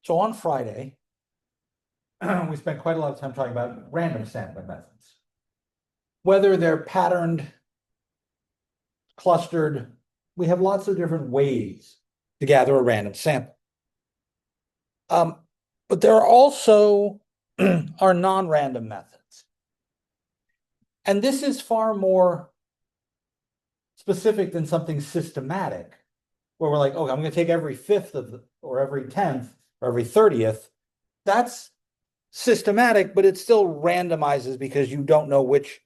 So on Friday, we spent quite a lot of time talking about random sampling methods. Whether they're patterned, clustered, we have lots of different ways to gather a random sample. But there are also our non-random methods. And this is far more specific than something systematic, where we're like, oh, I'm going to take every 5th of the, or every 10th, or every 30th. That's systematic, but it still randomizes because you don't know which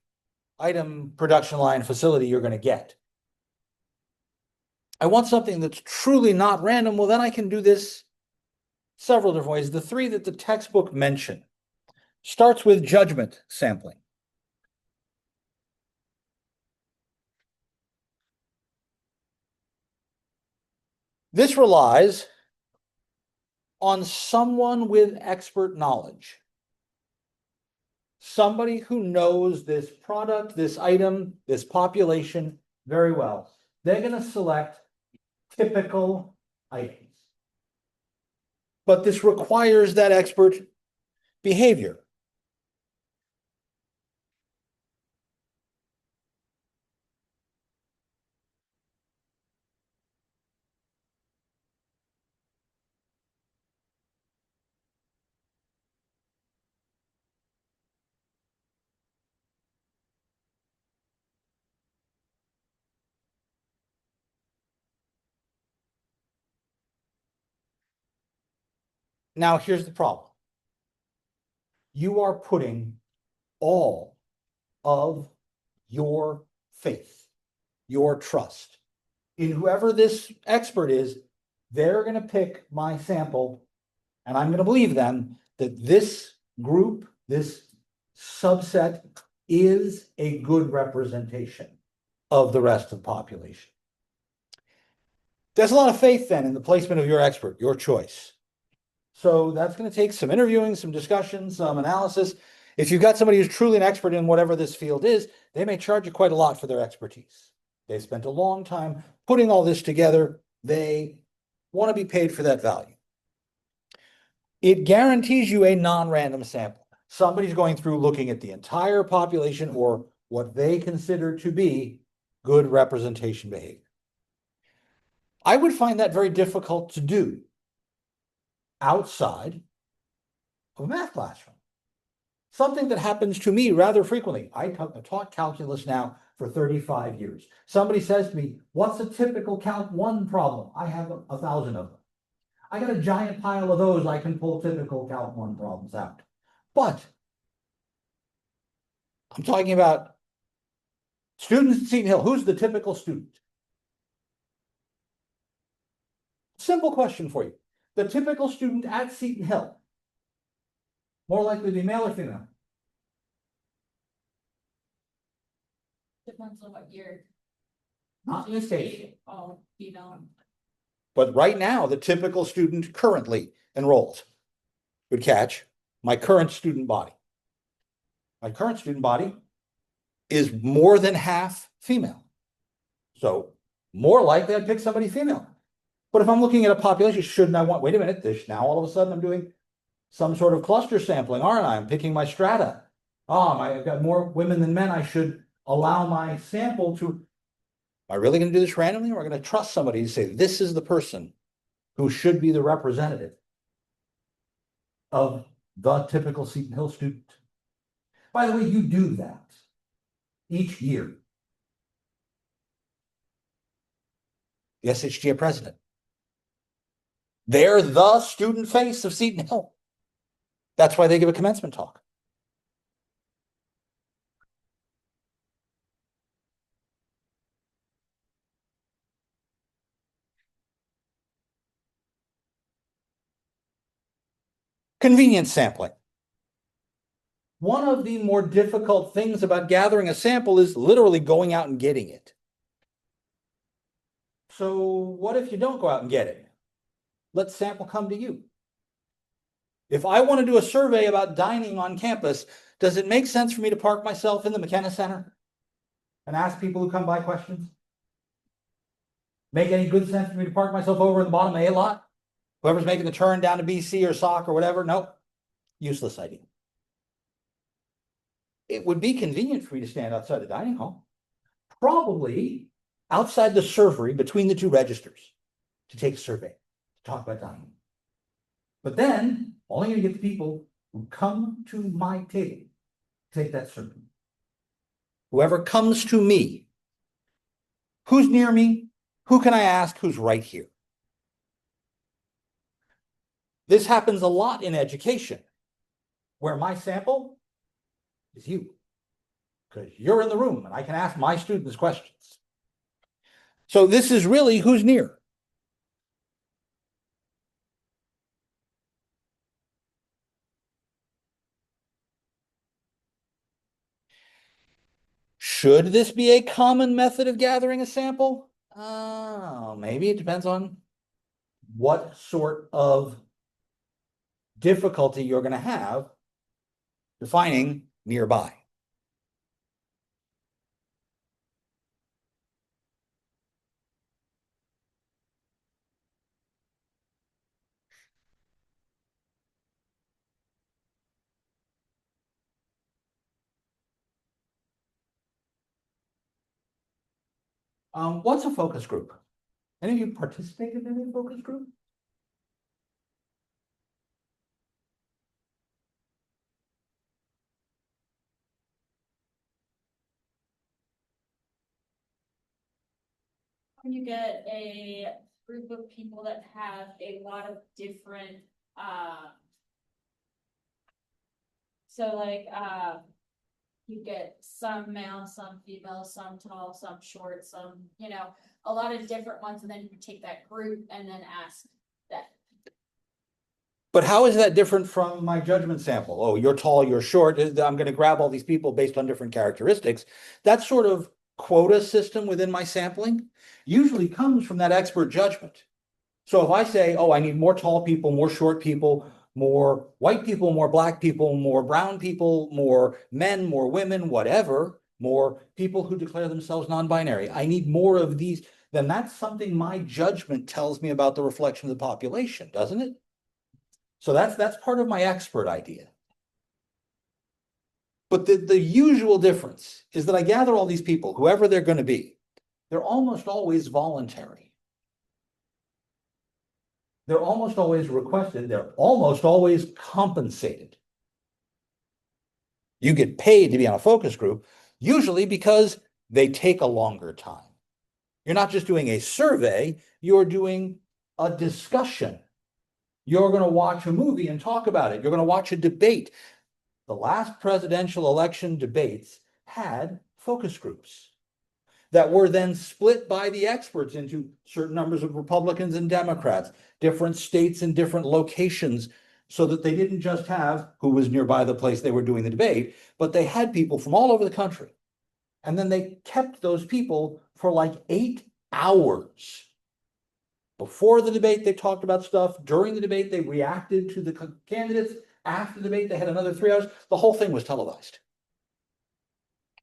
item, production line, facility you're going to get. I want something that's truly not random. Well, then I can do this several different ways. The 3 that the textbook mentioned starts with judgment sampling. This relies on someone with expert knowledge. Somebody who knows this product, this item, this population very well. They're going to select typical items. But this requires that expert behavior. Now, here's the problem. You are putting all of your faith, your trust in whoever this expert is. They're going to pick my sample, and I'm going to believe them that this group, this subset, is a good representation of the rest of the population. There's a lot of faith then in the placement of your expert, your choice. So that's going to take some interviewing, some discussion, some analysis. If you've got somebody who's truly an expert in whatever this field is, they may charge you quite a lot for their expertise. They spent a long time putting all this together. They want to be paid for that value. It guarantees you a non-random sample. Somebody's going through looking at the entire population or what they consider to be good representation behavior. I would find that very difficult to do outside of a math classroom. Something that happens to me rather frequently. I taught calculus now for 35 years. Somebody says to me, what's a typical Calc 1 problem? I have 1,000 of them. I got a giant pile of those. I can pull typical Calc 1 problems out. But I'm talking about students at Seton Hill. Who's the typical student? Simple question for you. The typical student at Seton Hill, more likely to be male or female? Depends on what year. Not in this case. Oh, female. But right now, the typical student currently enrolled would catch my current student body. My current student body is more than half female. So more likely I'd pick somebody female. But if I'm looking at a population, shouldn't I want, wait a minute, this now all of a sudden I'm doing some sort of cluster sampling, aren't I? I'm picking my strata. I've got more women than men. I should allow my sample to, am I really going to do this randomly? Or am I going to trust somebody to say, this is the person who should be the representative of the typical Seton Hill student? By the way, you do that each year. The SHGA president. They're the student face of Seton Hill. That's why they give a commencement talk. Convenience sampling. One of the more difficult things about gathering a sample is literally going out and getting it. So what if you don't go out and get it? Let sample come to you. If I want to do a survey about dining on campus, does it make sense for me to park myself in the McKenna Center and ask people who come by questions? Make any good sense for me to park myself over in the bottom A lot? Whoever's making the turn down to BC or SOC or whatever, nope, useless idea. It would be convenient for me to stand outside the dining hall, probably outside the servery between the two registers to take a survey, to talk about dining. But then only going to get the people who come to my table to take that survey. Whoever comes to me, who's near me, who can I ask who's right here? This happens a lot in education, where my sample is you, because you're in the room and I can ask my students questions. So this is really who's near. Should this be a common method of gathering a sample? Maybe it depends on what sort of difficulty you're going to have defining nearby. What's a focus group? Any of you participated in a focus group? When you get a group of people that have a lot of different, so like, you get some male, some female, some tall, some short, some, a lot of different ones, and then you take that group and then ask that. But how is that different from my judgment sample? Oh, you're tall, you're short. I'm going to grab all these people based on different characteristics. That sort of quota system within my sampling usually comes from that expert judgment. So if I say, oh, I need more tall people, more short people, more white people, more black people, more brown people, more men, more women, whatever, more people who declare themselves non-binary. I need more of these. Then that's something my judgment tells me about the reflection of the population, doesn't it? So that's part of my expert idea. But the usual difference is that I gather all these people, whoever they're going to be, they're almost always voluntary. They're almost always requested. They're almost always compensated. You get paid to be on a focus group, usually because they take a longer time. You're not just doing a survey, you're doing a discussion. You're going to watch a movie and talk about it. You're going to watch a debate. The last presidential election debates had focus groups that were then split by the experts into certain numbers of Republicans and Democrats, different states and different locations, so that they didn't just have who was nearby the place they were doing the debate, but they had people from all over the country. And then they kept those people for like 8 hours. Before the debate, they talked about stuff. During the debate, they reacted to the candidates. After the debate, they had another 3 hours. The whole thing was televised.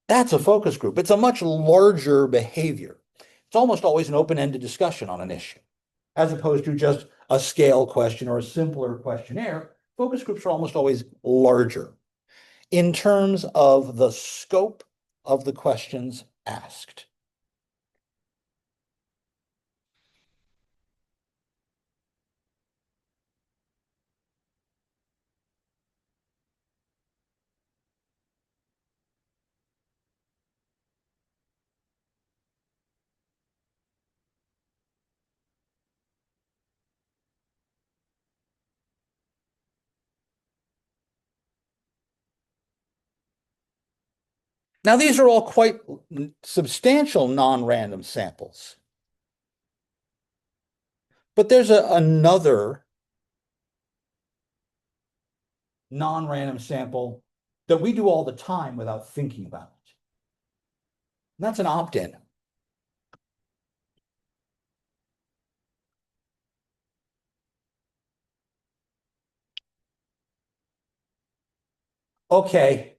That's a focus group. It's a much larger behavior. It's almost always an open-ended discussion on an issue, as opposed to just a scale question or a simpler questionnaire. Focus groups are almost always larger in terms of the scope of the questions asked. Now, these are all quite substantial non-random samples. But there's another non-random sample that we do all the time without thinking about it. And that's an opt-in. Okay,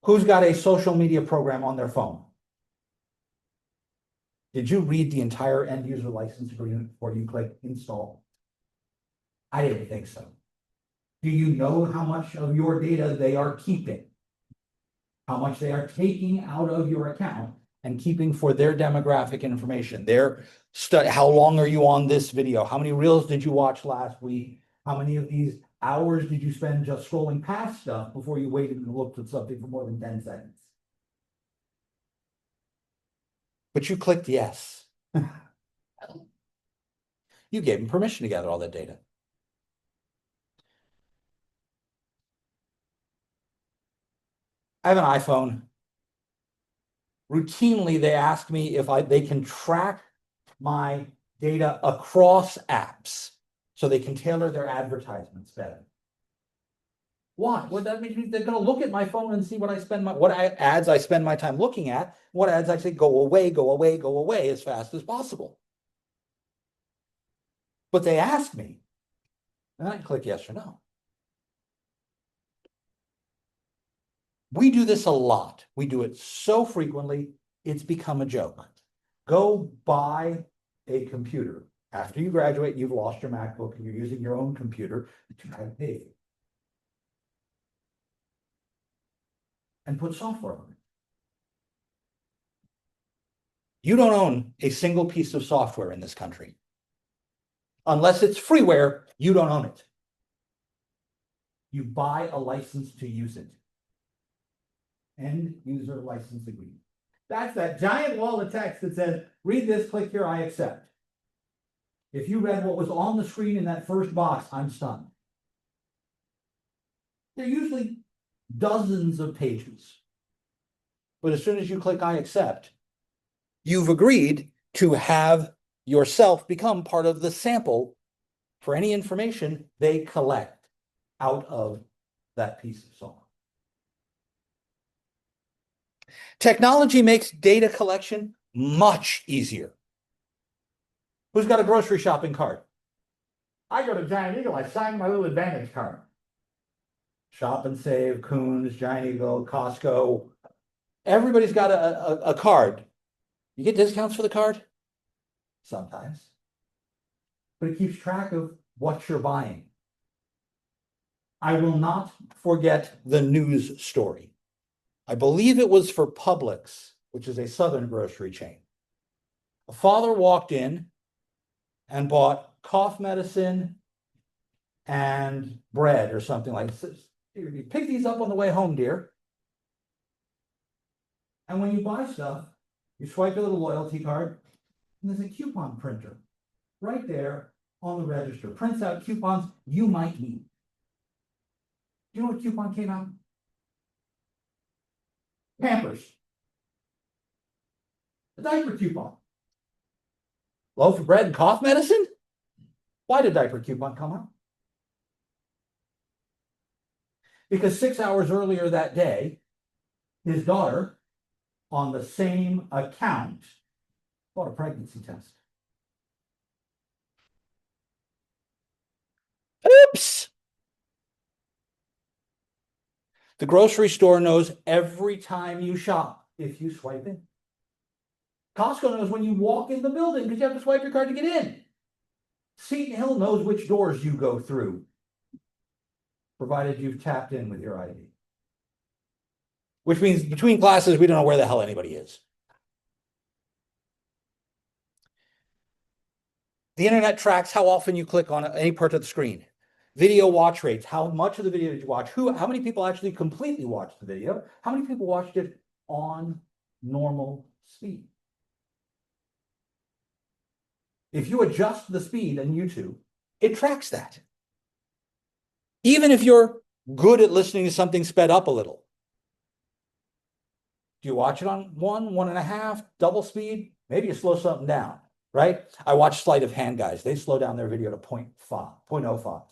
who's got a social media program on their phone? Did you read the entire end user license agreement before you click install? I didn't think so. Do you know how much of your data they are keeping? How much they are taking out of your account and keeping for their demographic information, their study, how long are you on this video? How many reels did you watch last week? How many of these hours did you spend just scrolling past stuff before you waited and looked at something for more than 10 seconds? But you clicked yes. You gave them permission to gather all that data. I have an iPhone. Routinely, they ask me if they can track my data across apps so they can tailor their advertisements better. Why? Well, that means they're going to look at my phone and see what I spend ads I spend my time looking at, what ads I say go away, go away, go away as fast as possible. But they ask me, and I can click yes or no. We do this a lot. We do it so frequently, it's become a joke. Go buy a computer. After you graduate, you've lost your MacBook and you're using your own computer that you have paid. And put software on it. You don't own a single piece of software in this country. Unless it's freeware, you don't own it. You buy a license to use it. End user license agreement. That's that giant wall of text that says, read this, click here, I accept. If you read what was on the screen in that first box, I'm stunned. They're usually dozens of pages. But as soon as you click I accept, you've agreed to have yourself become part of the sample for any information they collect out of that piece of software. Technology makes data collection much easier. Who's got a grocery shopping cart? I go to Giant Eagle, I sign my little Advantage card. Shop and Save, Coons, Giant Eagle, Costco. Everybody's got a card. You get discounts for the card? Sometimes. But it keeps track of what you're buying. I will not forget the news story. I believe it was for Publix, which is a Southern grocery chain. A father walked in and bought cough medicine and bread or something like this. You pick these up on the way home, dear. And when you buy stuff, you swipe your little loyalty card, and there's a coupon printer right there on the register. Prints out coupons you might need. Do you know what coupon came out? Pampers. A diaper coupon. Loaf of bread and cough medicine? Why did diaper coupon come out? Because 6 hours earlier that day, his daughter, on the same account, bought a pregnancy test. Oops! The grocery store knows every time you shop if you swipe in. Costco knows when you walk in the building because you have to swipe your card to get in. Seton Hill knows which doors you go through, provided you've tapped in with your ID. Which means between classes, we don't know where the hell anybody is. The internet tracks how often you click on any part of the screen. Video watch rates, how much of the video did you watch? How many people actually completely watched the video? How many people watched it on normal speed? If you adjust the speed on YouTube, it tracks that. Even if you're good at listening to something sped up a little. Do you watch it on 1.5, double speed? Maybe you slow something down, right? I watch sleight of hand guys. They slow down their video to 0.05.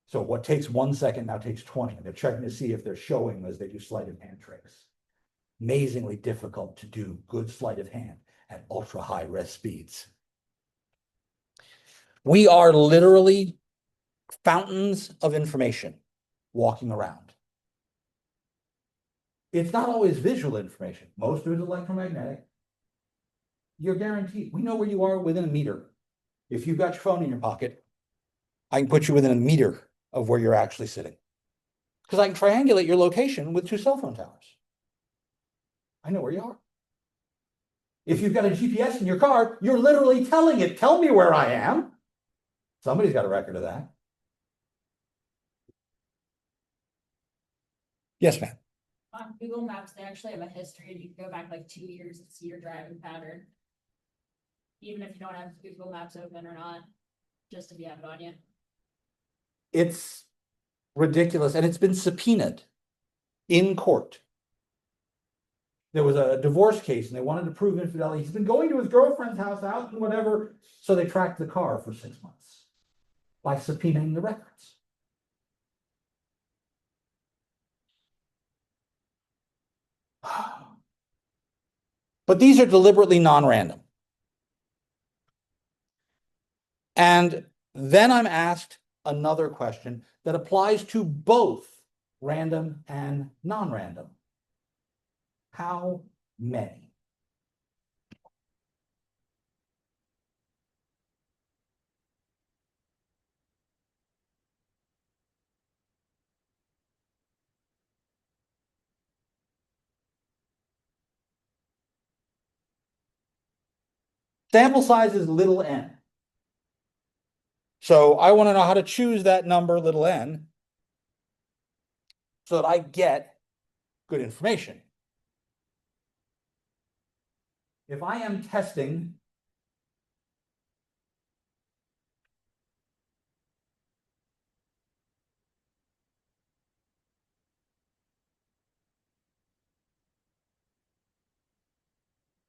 So what takes 1 second now takes 20. They're checking to see if they're showing as they do sleight of hand tricks. Amazingly difficult to do good sleight of hand at ultra high res speeds. We are literally fountains of information walking around. It's not always visual information. Most of it is electromagnetic. You're guaranteed. We know where you are within a meter. If you've got your phone in your pocket, I can put you within a meter of where you're actually sitting. Because I can triangulate your location with 2 cell phone towers. I know where you are. If you've got a GPS in your car, you're literally telling it, tell me where I am. Somebody's got a record of that. Yes, ma'am. On Google Maps, they actually have a history and you can go back like 2 years and see your driving pattern. Even if you don't have Google Maps open or not, just to be have it on you. It's ridiculous. And it's been subpoenaed in court. There was a divorce case and they wanted to prove infidelity. He's been going to his girlfriend's house out and whatever. So they tracked the car for 6 months by subpoenaing the records. But these are deliberately non-random. And then I'm asked another question that applies to both random and non-random. How many? Sample size is little n. So I want to know how to choose that number, little n, so that I get good information. If I am testing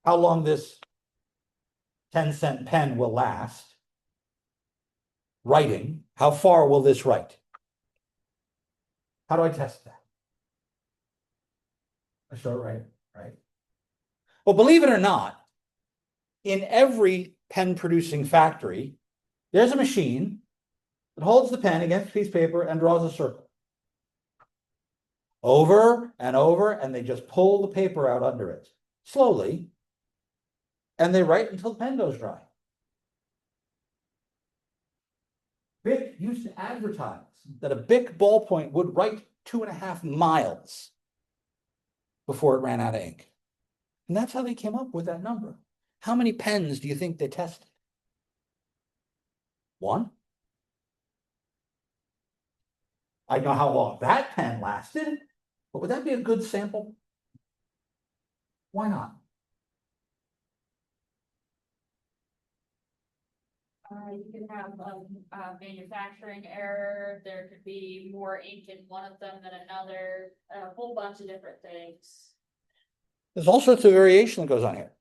how long this 10-cent pen will last, writing, how far will this write? How do I test that? I start writing, right? Well, believe it or not, in every pen producing factory, there's a machine that holds the pen against a piece of paper and draws a circle. Over and over, and they just pull the paper out under it slowly, and they write until the pen goes dry. Bic used to advertise that a Bic ballpoint would write 2.5 miles before it ran out of ink. And that's how they came up with that number. How many pens do you think they tested? 1? I know how long that pen lasted, but would that be a good sample? Why not? You could have a manufacturing error. There could be more ink in one of them than another. A whole bunch of different things. There's all sorts of variation that goes on here.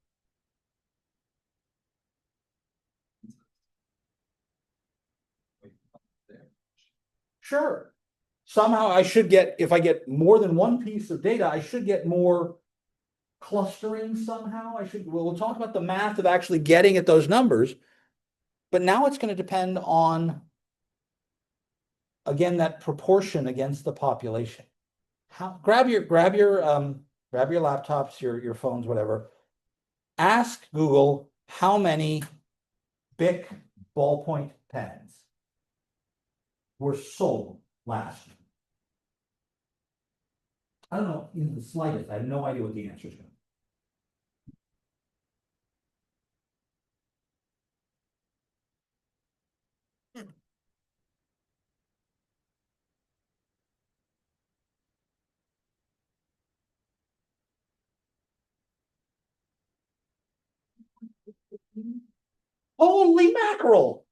Sure. Somehow I should get, if I get more than one piece of data, I should get more clustering somehow. We'll talk about the math of actually getting at those numbers, but now it's going to depend on, again, that proportion against the population. Grab your laptops, your phones, whatever. Ask Google how many Bic ballpoint pens were sold last year. I don't know, even the slightest. I have no idea what the answer is going to be. Holy mackerel!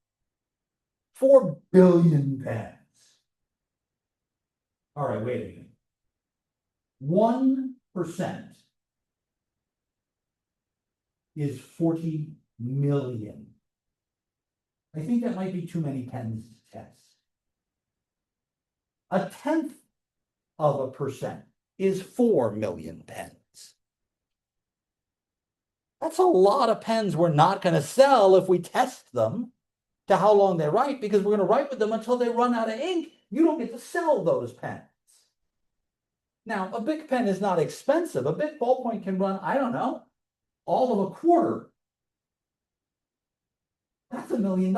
4 billion pens. All right, wait a minute. 1% is 40 million. I think that might be too many pens to test. 0.1% is 4 million pens. That's a lot of pens we're not going to sell if we test them to how long they write, because we're going to write with them until they run out of ink. You don't get to sell those pens. Now, a Bic pen is not expensive. A Bic ballpoint can run, I don't know, all of a quarter. That's $1 million.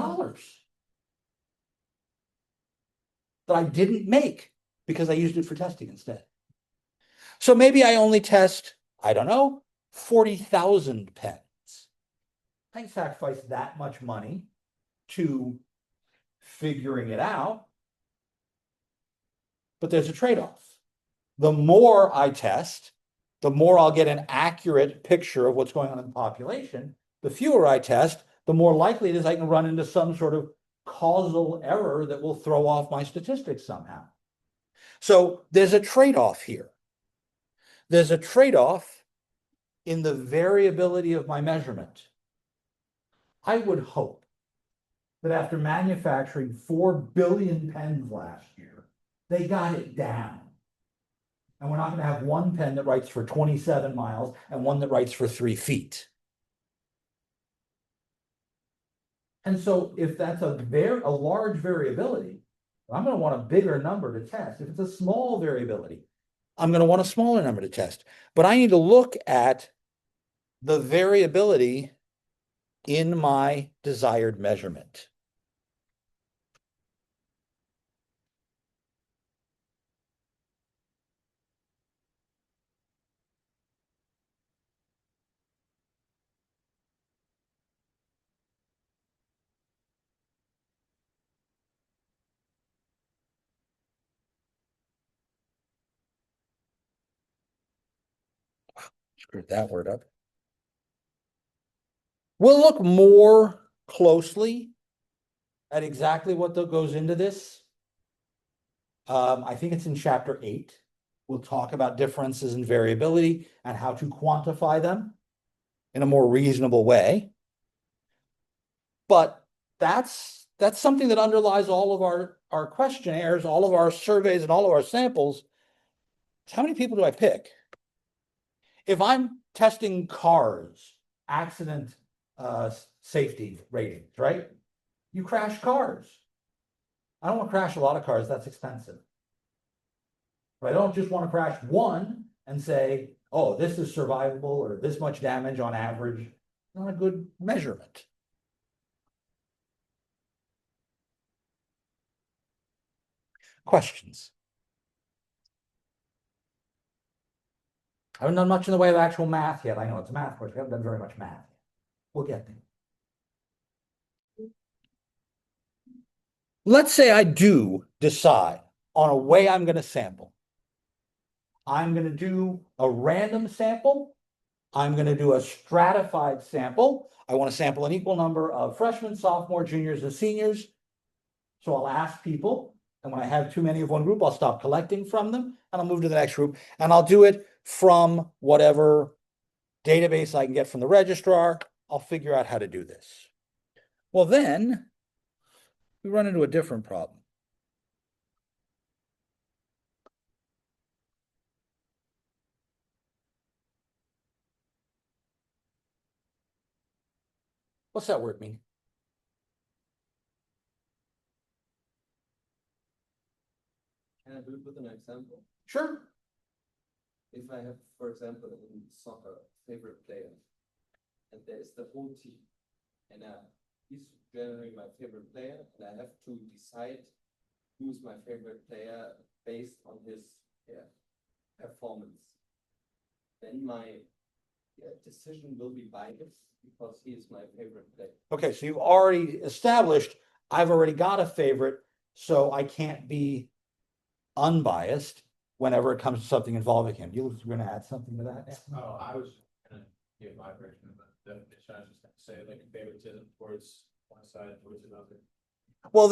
that I didn't make because I used it for testing instead. So maybe I only test, I don't know, 40,000 pens. I sacrifice that much money to figuring it out, but there's a trade-off. The more I test, the more I'll get an accurate picture of what's going on in the population. The fewer I test, the more likely it is I can run into some sort of causal error that will throw off my statistics somehow. So there's a trade-off here. There's a trade-off in the variability of my measurement. I would hope that after manufacturing 4 billion pens last year, they got it down. And we're not going to have one pen that writes for 27 miles and one that writes for 3 feet. And so if that's a large variability, I'm going to want a bigger number to test. If it's a small variability, I'm going to want a smaller number to test. But I need to look at the variability in my desired measurement. Screwed that word up. We'll look more closely at exactly what goes into this. I think it's in chapter 8. We'll talk about differences in variability and how to quantify them in a more reasonable way. But that's something that underlies all of our questionnaires, all of our surveys, and all of our samples. How many people do I pick? If I'm testing cars, accident safety ratings, right? You crash cars. I don't want to crash a lot of cars. That's expensive. But I don't just want to crash one and say, oh, this is survivable or this much damage on average. Not a good measurement. Questions? I haven't done much in the way of actual math yet. I know it's a math course. We haven't done very much math. We'll get there. Let's say I do decide on a way I'm going to sample. I'm going to do a random sample. I'm going to do a stratified sample. I want to sample an equal number of freshmen, sophomore, juniors, and seniors. So I'll ask people, and when I have too many of one group, I'll stop collecting from them, and I'll move to the next group, and I'll do it from whatever database I can get from the registrar. I'll figure out how to do this. Well, then we run into a different problem. What's that word mean? Can I do it with an example? Sure. If I have, for example, in soccer, favorite player, and there's the whole team, and he's generally my favorite player, and I have to decide who's my favorite player based on his performance. Then my decision will be biased because he is my favorite player. Okay, so you've already established I've already got a favorite, so I can't be unbiased whenever it comes to something involving him. You were going to add something to that? Oh, I was gonna give my version of the definition. I was just gonna say like favoritism towards one side, towards another. Well,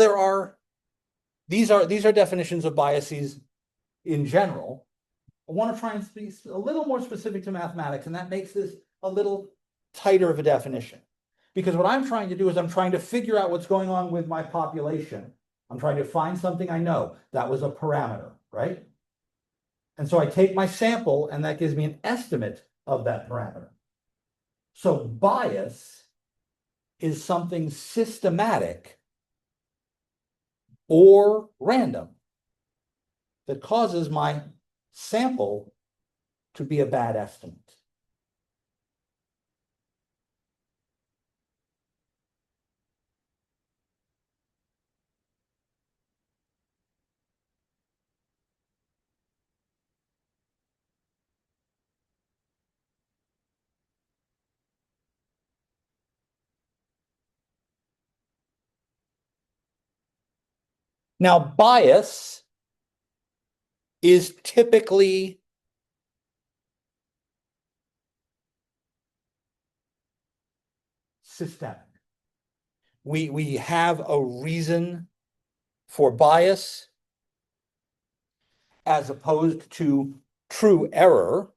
these are definitions of biases in general. I want to try and be a little more specific to mathematics, and that makes this a little tighter of a definition. Because what I'm trying to do is I'm trying to figure out what's going on with my population. I'm trying to find something I know. That was a parameter, right? And so I take my sample, and that gives me an estimate of that parameter. So bias is something systematic or random that causes my sample to be a bad estimate. Now, bias is typically systemic. We have a reason for bias as opposed to true error.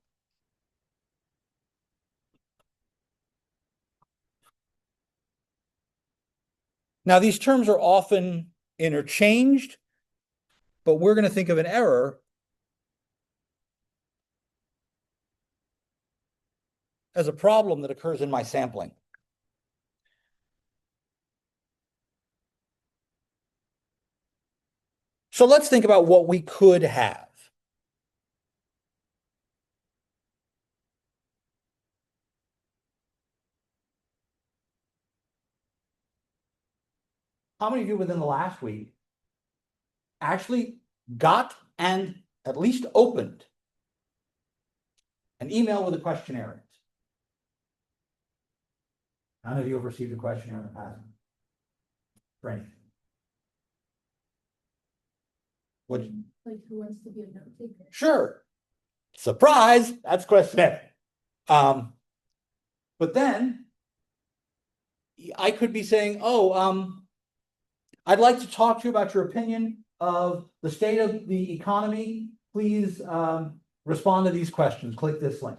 Now, these terms are often interchanged, but we're going to think of an error as a problem that occurs in my sampling. So let's think about what we could have. How many of you within the last week actually got and at least opened an email with a questionnaire in it? None of you have received a questionnaire in the past. For anything. What? Like, who wants to be a note taker? Sure. Surprise, that's questionnaire. But then I could be saying, oh, I'd like to talk to you about your opinion of the state of the economy. Please respond to these questions. Click this link.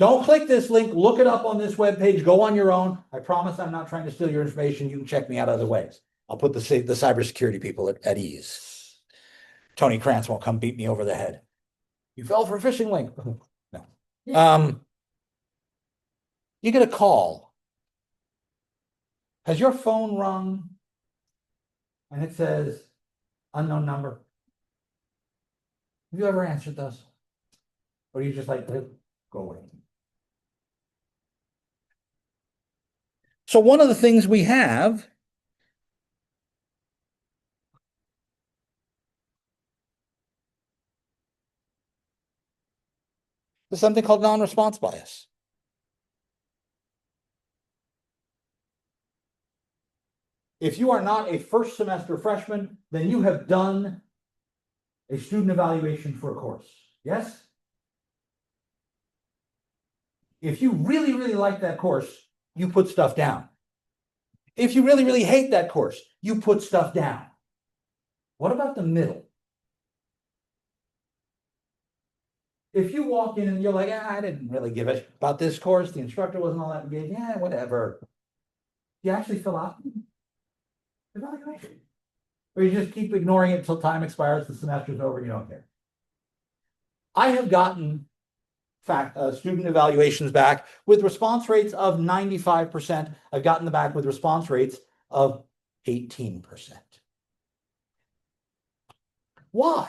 Don't click this link. Look it up on this webpage. Go on your own. I promise I'm not trying to steal your information. You can check me out other ways. I'll put the cybersecurity people at ease. Tony Krantz won't come beat me over the head. You fell for a phishing link. No. You get a call. Has your phone rung? And it says unknown number. Have you ever answered those? Or are you just like, go away? So one of the things we have is something called non-response bias. If you are not a first semester freshman, then you have done a student evaluation for a course. Yes? If you really, really like that course, you put stuff down. If you really, really hate that course, you put stuff down. What about the middle? If you walk in and you're like, I didn't really give it about this course, the instructor wasn't all that engaged, yeah, whatever. You actually fill out evaluation. Or you just keep ignoring it until time expires, the semester's over, you don't care. I have gotten student evaluations back with response rates of 95%. I've gotten them back with response rates of 18%. Why?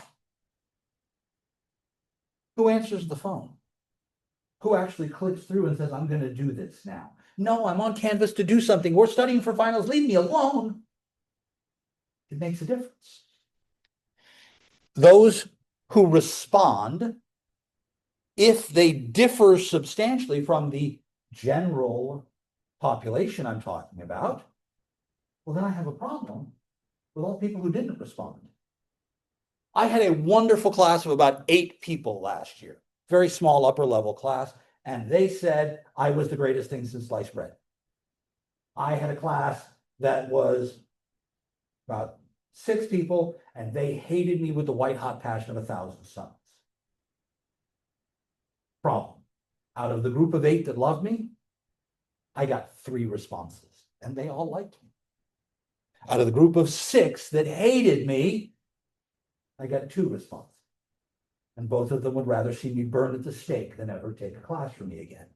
Who answers the phone? Who actually clicks through and says, I'm going to do this now? No, I'm on Canvas to do something. We're studying for finals. Leave me alone. It makes a difference. Those who respond, if they differ substantially from the general population I'm talking about, well, then I have a problem with all people who didn't respond. I had a wonderful class of about 8 people last year, very small upper level class, and they said I was the greatest thing since sliced bread. I had a class that was about 6 people, and they hated me with the white hot passion of 1,000 suns. Problem. Out of the group of 8 that loved me, I got 3 responses, and they all liked me. Out of the group of 6 that hated me, I got 2 responses. And both of them would rather see me burned at the stake than ever take a class from me again.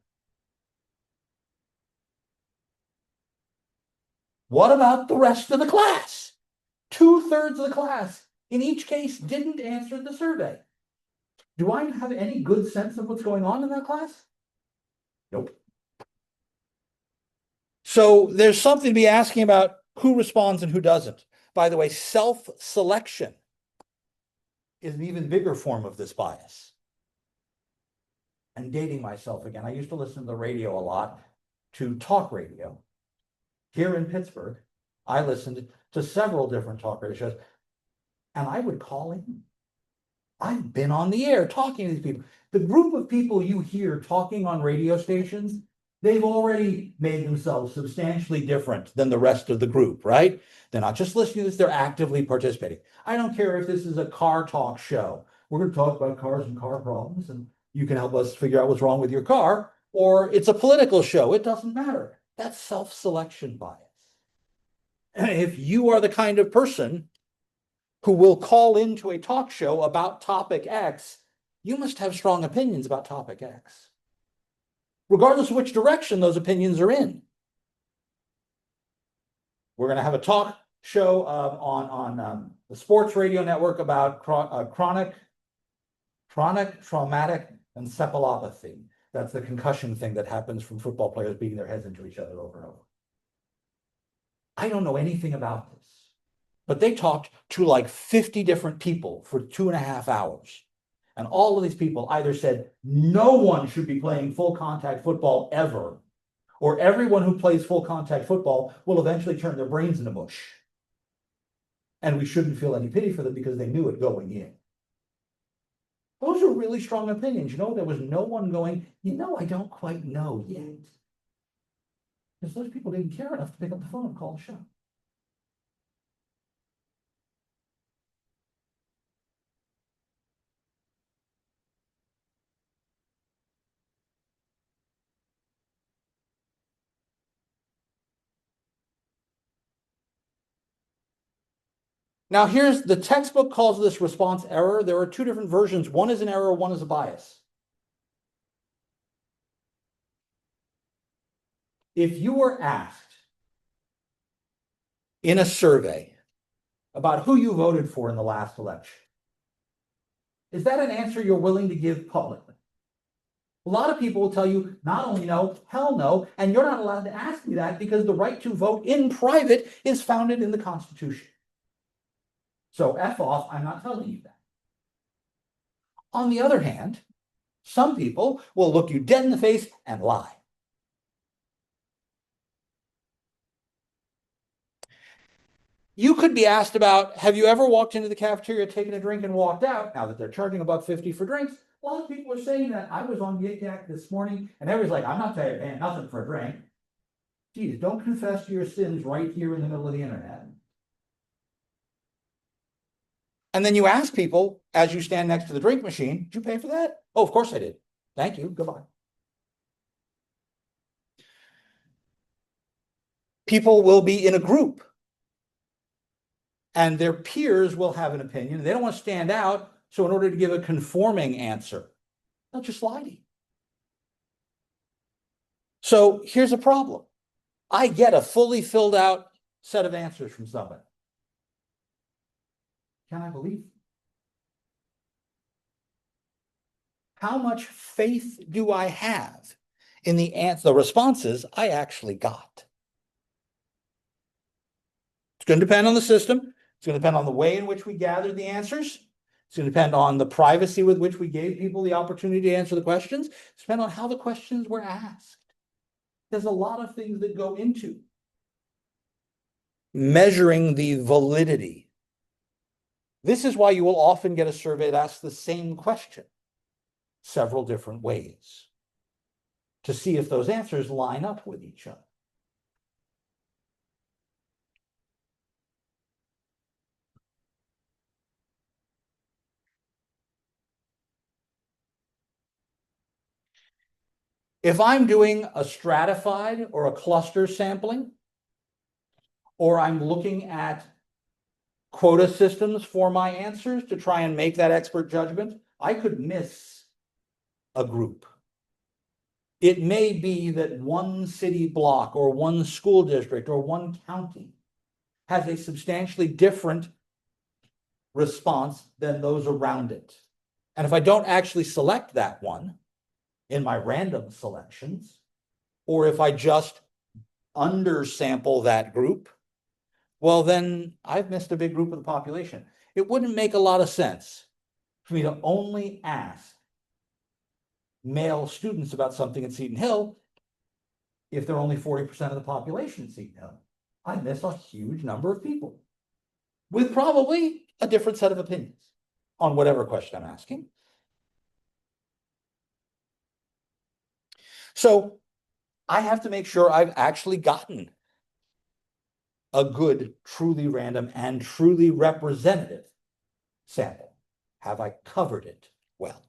What about the rest of the class? 2/3 of the class, in each case, didn't answer the survey. Do I have any good sense of what's going on in that class? Nope. So there's something to be asking about who responds and who doesn't. By the way, self-selection is an even bigger form of this bias. I'm dating myself again. I used to listen to the radio a lot, to talk radio here in Pittsburgh. I listened to several different talk radio shows, and I would call in. I've been on the air talking to these people. The group of people you hear talking on radio stations, they've already made themselves substantially different than the rest of the group, right? They're not just listening to this, they're actively participating. I don't care if this is a car talk show. We're going to talk about cars and car problems, and you can help us figure out what's wrong with your car, or it's a political show. It doesn't matter. That's self-selection bias. And if you are the kind of person who will call into a talk show about topic X, you must have strong opinions about topic X, regardless of which direction those opinions are in. We're going to have a talk show on the sports radio network about chronic traumatic encephalopathy. That's the concussion thing that happens from football players beating their heads into each other over and over. I don't know anything about this, but they talked to like 50 different people for 2.5 hours. And all of these people either said, no one should be playing full contact football ever, or everyone who plays full contact football will eventually turn their brains into mush. And we shouldn't feel any pity for them because they knew it going in. Those are really strong opinions. You know, there was no one going, I don't quite know yet. Because those people didn't care enough to pick up the phone and call the show. Now, here's the textbook calls this response error. There are two different versions. One is an error, one is a bias. If you were asked in a survey about who you voted for in the last election, is that an answer you're willing to give publicly? A lot of people will tell you not only no, hell no, and you're not allowed to ask me that because the right to vote in private is founded in the Constitution. So F off, I'm not telling you that. On the other hand, some people will look you dead in the face and lie. You could be asked about, have you ever walked into the cafeteria, taken a drink, and walked out? Now that they're charging $1.50 for drinks, a lot of people are saying that. I was on Yik Yak this morning, and everybody's like, I'm not paying nothing for a drink. Geez, don't confess to your sins right here in the middle of the internet. And then you ask people, as you stand next to the drink machine, did you pay for that? Oh, of course I did. Thank you. Goodbye. People will be in a group, and their peers will have an opinion. They don't want to stand out. So in order to give a conforming answer, they'll just lie to you. So here's a problem. I get a fully filled out set of answers from somebody. Can I believe them? How much faith do I have in the responses I actually got? It's going to depend on the system. It's going to depend on the way in which we gathered the answers. It's going to depend on the privacy with which we gave people the opportunity to answer the questions. It's depend on how the questions were asked. There's a lot of things that go into measuring the validity. This is why you will often get a survey that asks the same question several different ways to see if those answers line up with each other. If I'm doing a stratified or a cluster sampling, or I'm looking at quota systems for my answers to try and make that expert judgment, I could miss a group. It may be that one city block or one school district or one county has a substantially different response than those around it. And if I don't actually select that one in my random selections, or if I just undersample that group, well, then I've missed a big group of the population. It wouldn't make a lot of sense for me to only ask male students about something at Seton Hill if they're only 40% of the population at Seton Hill. I miss a huge number of people with probably a different set of opinions on whatever question I'm asking. So I have to make sure I've actually gotten a good, truly random and truly representative sample. Have I covered it well?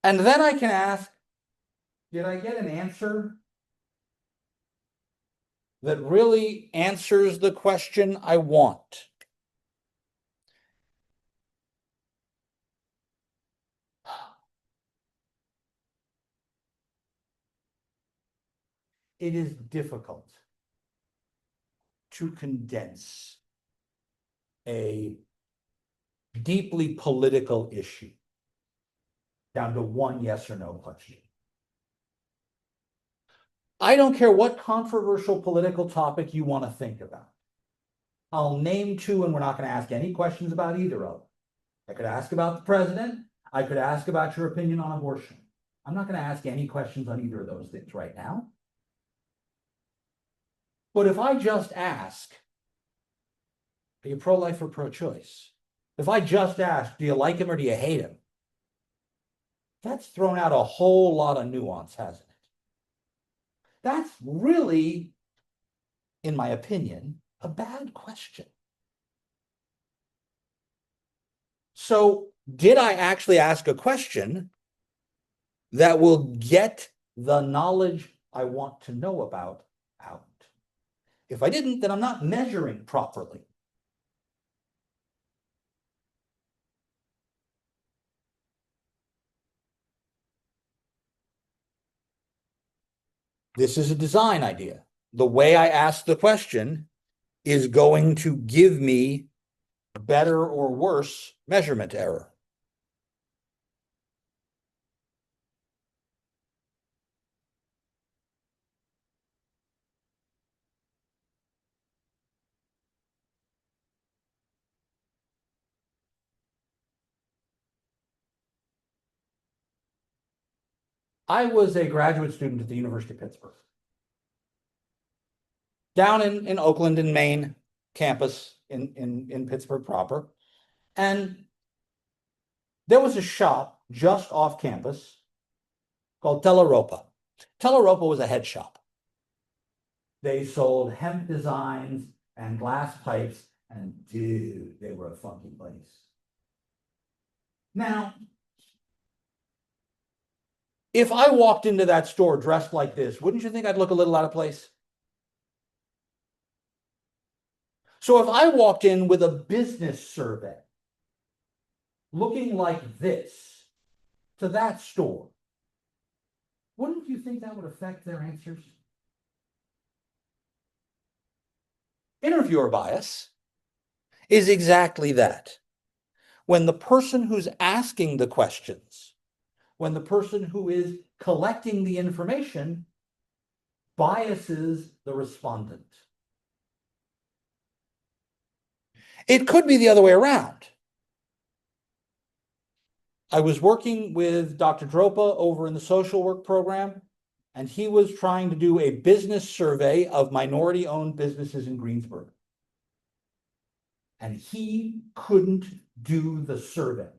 And then I can ask, did I get an answer that really answers the question I want? It is difficult to condense a deeply political issue down to one yes or no question. I don't care what controversial political topic you want to think about. I'll name two, and we're not going to ask any questions about either of them. I could ask about the president. I could ask about your opinion on abortion. I'm not going to ask any questions on either of those things right now. But if I just ask, are you pro-life or pro-choice? If I just ask, do you like him or do you hate him? That's thrown out a whole lot of nuance, hasn't it? That's really, in my opinion, a bad question. So, did I actually ask a question that will get the knowledge I want to know about out? If I didn't, then I'm not measuring properly. This is a design idea. The way I ask the question is going to give me better or worse measurement error. I was a graduate student at the University of Pittsburgh. Down in Oakland in Maine campus in Pittsburgh proper. And there was a shop just off campus called Teleropa. Teleropa was a head shop. They sold hemp designs and glass pipes, and dude, they were a funky place. Now, if I walked into that store dressed like this, wouldn't you think I'd look a little out of place? So if I walked in with a business survey looking like this to that store, wouldn't you think that would affect their answers? Interviewer bias is exactly that. When the person who's asking the questions, when the person who is collecting the information biases the respondent. It could be the other way around. I was working with Dr. Dropa over in the social work program, and he was trying to do a business survey of minority-owned businesses in Greensburg. And he couldn't do the survey.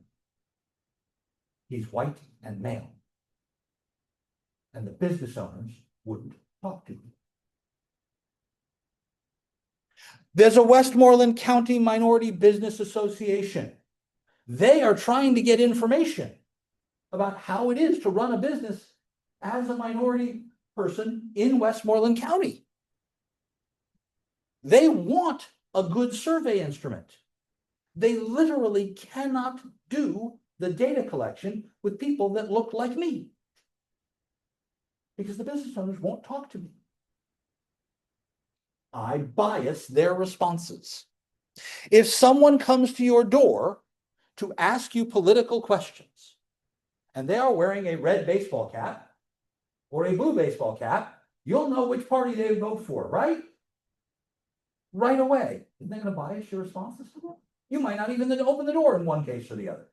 He's white and male. And the business owners wouldn't talk to him. There's a Westmoreland County Minority Business Association. They are trying to get information about how it is to run a business as a minority person in Westmoreland County. They want a good survey instrument. They literally cannot do the data collection with people that look like me because the business owners won't talk to me. I bias their responses. If someone comes to your door to ask you political questions, and they are wearing a red baseball cap or a blue baseball cap, you'll know which party they vote for, right? right away. Isn't that going to bias your responses to them? You might not even open the door in one case or the other.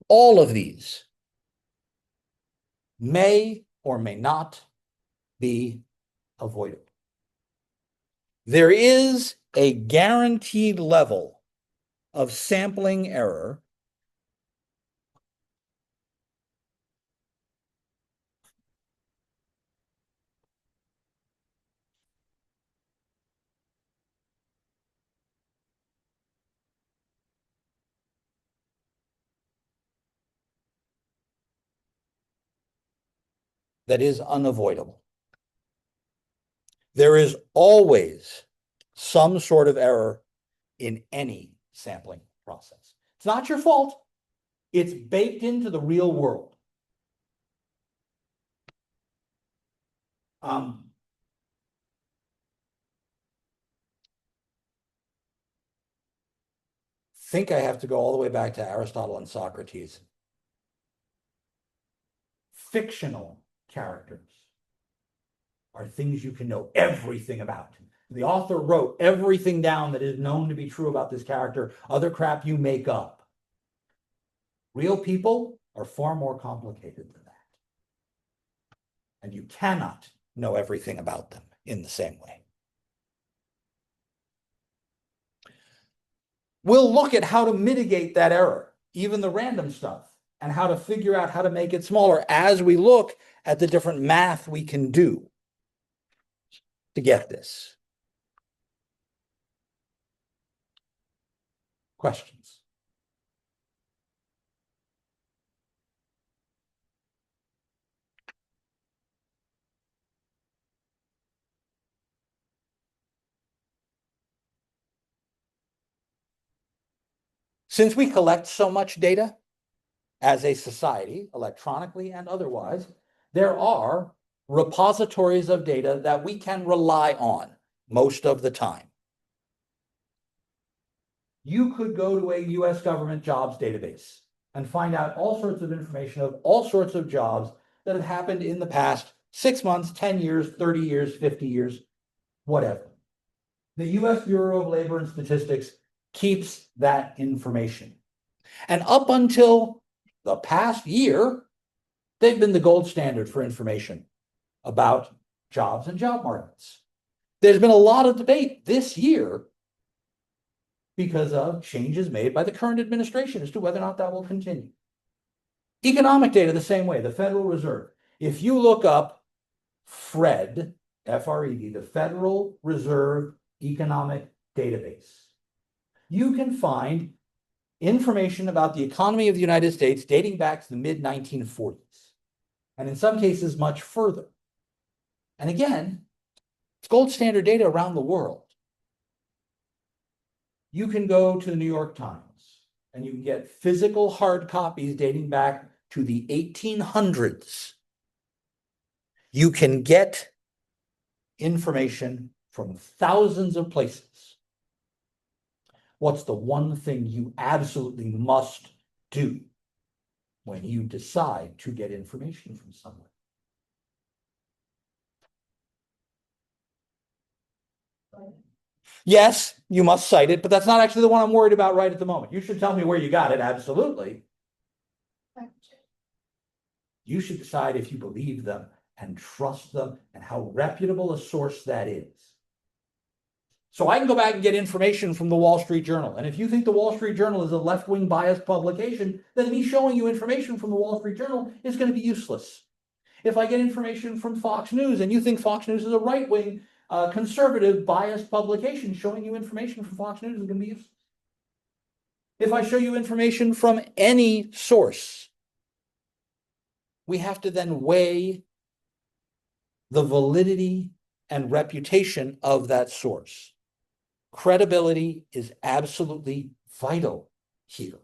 All of these may or may not be avoidable. There is a guaranteed level of sampling error that is unavoidable. There is always some sort of error in any sampling process. It's not your fault. It's baked into the real world. Think I have to go all the way back to Aristotle and Socrates. Fictional characters are things you can know everything about. The author wrote everything down that is known to be true about this character, other crap you make up. Real people are far more complicated than that. And you cannot know everything about them in the same way. We'll look at how to mitigate that error, even the random stuff, and how to figure out how to make it smaller as we look at the different math we can do to get this. Questions? Since we collect so much data as a society, electronically and otherwise, there are repositories of data that we can rely on most of the time. You could go to a US government jobs database and find out all sorts of information of all sorts of jobs that have happened in the past 6 months, 10 years, 30 years, 50 years, whatever. The US Bureau of Labor and Statistics keeps that information. And up until the past year, they've been the gold standard for information about jobs and job markets. There's been a lot of debate this year because of changes made by the current administration as to whether or not that will continue. Economic data, the same way, the Federal Reserve. If you look up FRED, F-R-E-D, the Federal Reserve Economic Database, you can find information about the economy of the United States dating back to the mid-1940s, and in some cases much further. And again, it's gold standard data around the world. You can go to the New York Times and you can get physical hard copies dating back to the 1800s. You can get information from thousands of places. What's the one thing you absolutely must do when you decide to get information from someone? Yes, you must cite it, but that's not actually the one I'm worried about right at the moment. You should tell me where you got it, absolutely. You should decide if you believe them and trust them and how reputable a source that is. So I can go back and get information from the Wall Street Journal. And if you think the Wall Street Journal is a left-wing biased publication, then me showing you information from the Wall Street Journal is going to be useless. If I get information from Fox News and you think Fox News is a right-wing, conservative, biased publication, showing you information from Fox News is going to be useless. If I show you information from any source, we have to then weigh the validity and reputation of that source. Credibility is absolutely vital here.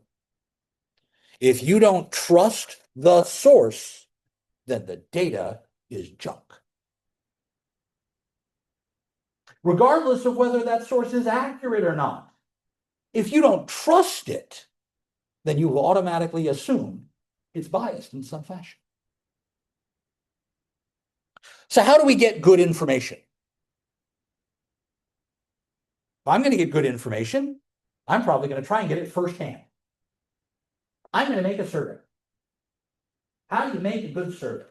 If you don't trust the source, then the data is junk. Regardless of whether that source is accurate or not. If you don't trust it, then you will automatically assume it's biased in some fashion. So how do we get good information? If I'm going to get good information, I'm probably going to try and get it firsthand. I'm going to make a survey. How do you make a good survey?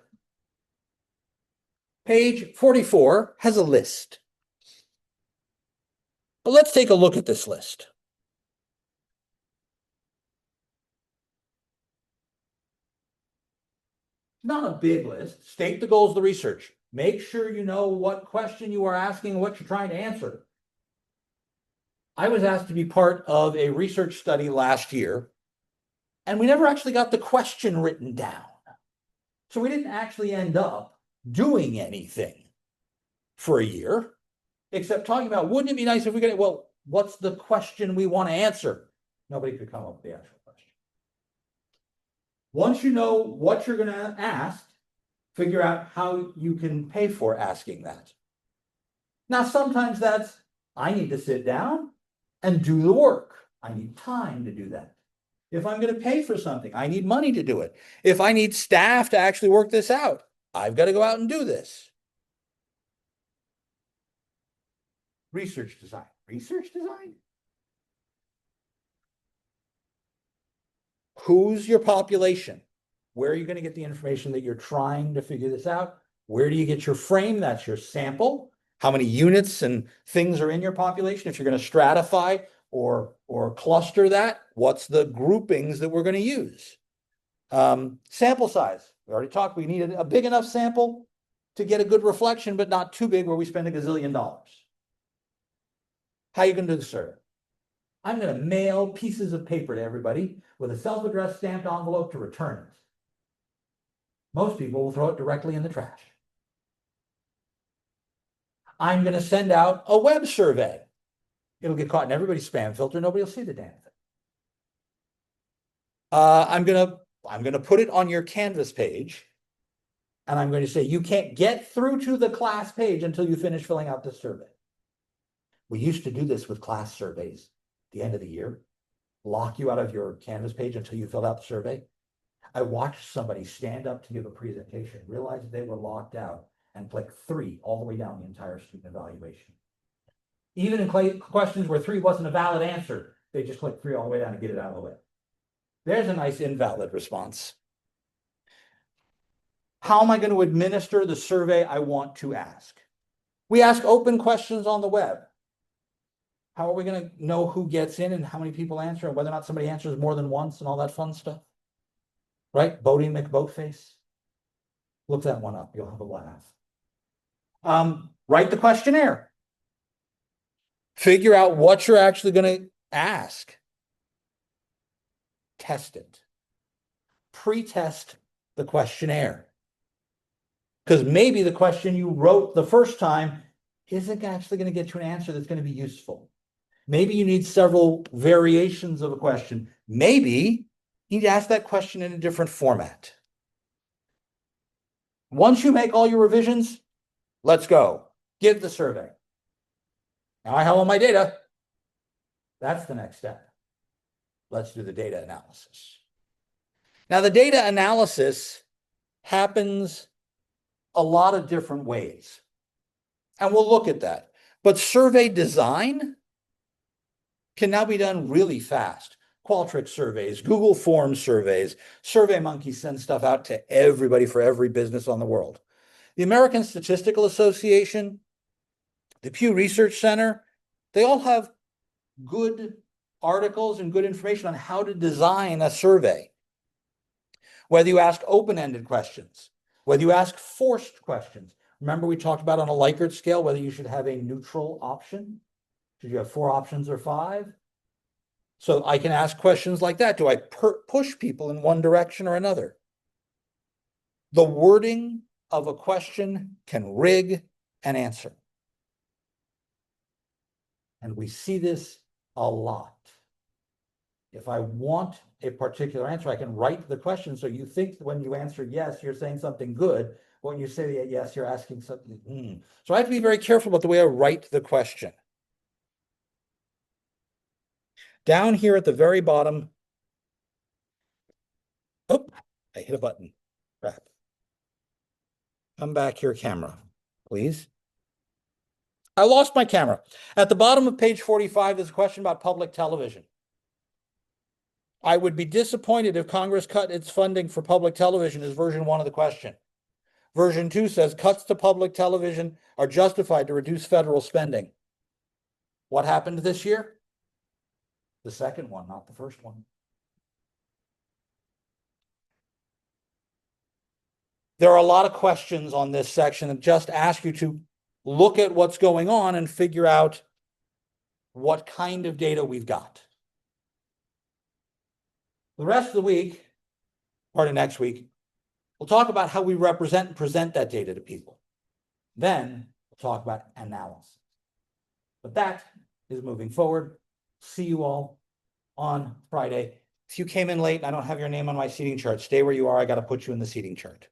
Page 44 has a list. But let's take a look at this list. Not a big list. State the goals of the research. Make sure you know what question you are asking, what you're trying to answer. I was asked to be part of a research study last year, and we never actually got the question written down. So we didn't actually end up doing anything for a year, except talking about, wouldn't it be nice if we could, well, what's the question we want to answer? Nobody could come up with the actual question. Once you know what you're going to ask, figure out how you can pay for asking that. Now, sometimes that's, I need to sit down and do the work. I need time to do that. If I'm going to pay for something, I need money to do it. If I need staff to actually work this out, I've got to go out and do this. Research design. Research design? Who's your population? Where are you going to get the information that you're trying to figure this out? Where do you get your frame? That's your sample. How many units and things are in your population? If you're going to stratify or cluster that, what's the groupings that we're going to use? Sample size. We already talked, we need a big enough sample to get a good reflection, but not too big where we spend $1 gazillion. How are you going to do the survey? I'm going to mail pieces of paper to everybody with a self-addressed stamped envelope to return it. Most people will throw it directly in the trash. I'm going to send out a web survey. It'll get caught in everybody's spam filter. Nobody will see the damn thing. I'm going to put it on your Canvas page, and I'm going to say you can't get through to the class page until you finish filling out this survey. We used to do this with class surveys at the end of the year, lock you out of your Canvas page until you filled out the survey. I watched somebody stand up to give a presentation, realized they were locked out, and click 3 all the way down the entire student evaluation. Even in questions where 3 wasn't a valid answer, they just click 3 all the way down to get it out of the way. There's a nice invalid response. How am I going to administer the survey I want to ask? We ask open questions on the web. How are we going to know who gets in and how many people answer and whether or not somebody answers more than once and all that fun stuff? Right? Boating McBoatface. Look that one up. You'll have a laugh. Write the questionnaire. Figure out what you're actually going to ask. Test it. Pre-test the questionnaire. Because maybe the question you wrote the first time isn't actually going to get you an answer that's going to be useful. Maybe you need several variations of a question. Maybe you need to ask that question in a different format. Once you make all your revisions, let's go. Give the survey. Now I have all my data. That's the next step. Let's do the data analysis. Now, the data analysis happens a lot of different ways, and we'll look at that. But survey design can now be done really fast. Qualtrics surveys, Google Forms surveys, SurveyMonkey sends stuff out to everybody for every business on the world. The American Statistical Association, the Pew Research Center, they all have good articles and good information on how to design a survey. Whether you ask open-ended questions, whether you ask forced questions. Remember we talked about on a Likert scale whether you should have a neutral option? Should you have 4 options or 5? So I can ask questions like that. Do I push people in one direction or another? The wording of a question can rig an answer. And we see this a lot. If I want a particular answer, I can write the question so you think when you answer yes, you're saying something good. When you say yes, you're asking something. So I have to be very careful about the way I write the question. Down here at the very bottom, oh, I hit a button. Crap. Come back here, camera, please. I lost my camera. At the bottom of page 45, there's a question about public television. I would be disappointed if Congress cut its funding for public television is version 1 of the question. Version 2 says cuts to public television are justified to reduce federal spending. What happened this year? The second one, not the first one. There are a lot of questions on this section that just ask you to look at what's going on and figure out what kind of data we've got. The rest of the week, part of next week, we'll talk about how we represent and present that data to people. Then we'll talk about analysis. But that is moving forward. See you all on Friday. If you came in late and I don't have your name on my seating chart, stay where you are. I got to put you in the seating chart.